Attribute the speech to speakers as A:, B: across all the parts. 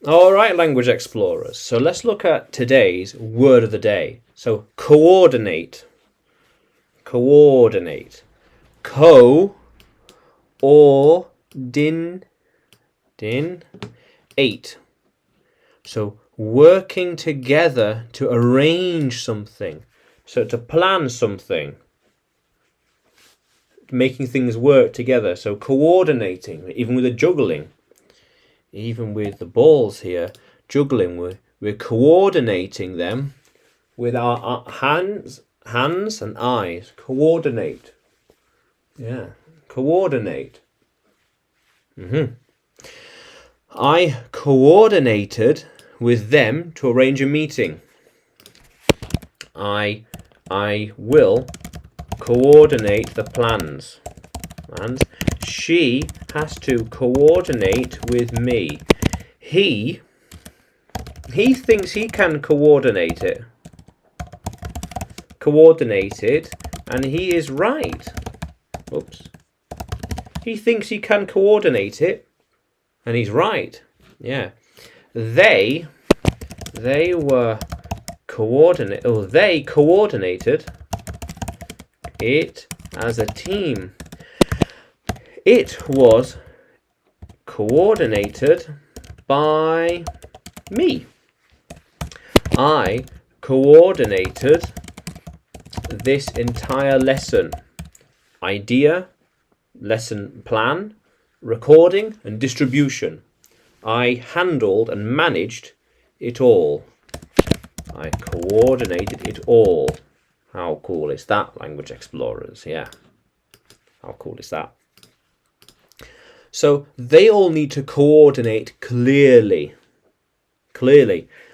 A: All right, language explorers. So let's look at today's word of the day. So coordinate. Coordinate. Co or din 8. So working together to arrange something. So to plan something. Making things work together. So coordinating, even with the juggling. Even with the balls here, juggling, we're coordinating them with our hands and eyes. Coordinate. Yeah, coordinate. I coordinated with them to arrange a meeting. I will coordinate the plans. And she has to coordinate with me. He thinks he can coordinate it. And he is right. Oops. He thinks he can coordinate it, and he's right. Yeah. They coordinated it as a team. It was coordinated by me. I coordinated this entire lesson. Idea, lesson plan, recording, and distribution. I handled and managed it all. I coordinated it all. How cool is that, language explorers? Yeah. How cool is that? So they all need to coordinate clearly,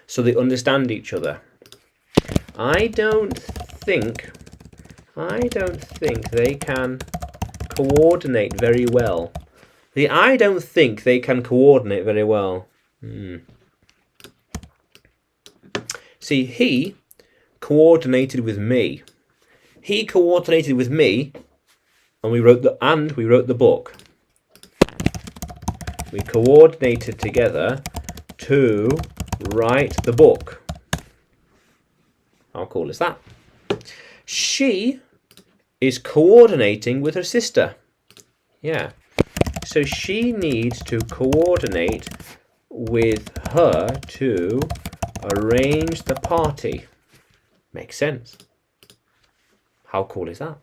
A: so they understand each other. I don't think they can coordinate very well. I don't think they can coordinate very well. See, he coordinated with me. He coordinated with me, and we wrote the book. We coordinated together to write the book. How cool is that? She is coordinating with her sister. Yeah. So she needs to coordinate with her to arrange the party. Makes sense. How cool is that?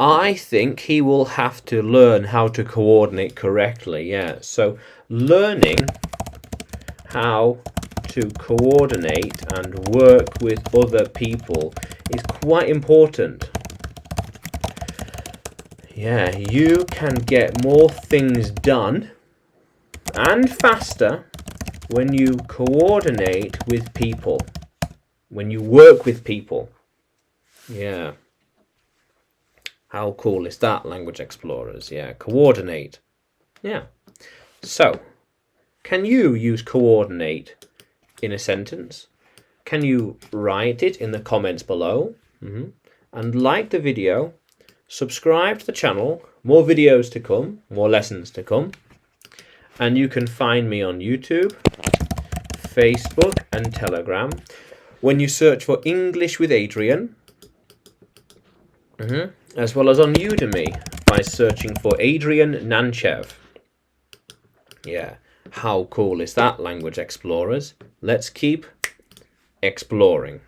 A: I think he will have to learn how to coordinate correctly. Yeah. So learning how to coordinate and work with other people is quite important. Yeah, you can get more things done and faster when you coordinate with people, when you work with people. Yeah. How cool is that, language explorers? Yeah, coordinate. Yeah. So, can you use coordinate in a sentence? Can you write it in the comments below? And like the video, subscribe to the channel, more videos to come, more lessons to come. And you can find me on YouTube, Facebook and Telegram. When you search for English with Adrian, as well as on Udemy by searching for Adrian Nanchev. Yeah, how cool is that, language explorers? Let's keep exploring.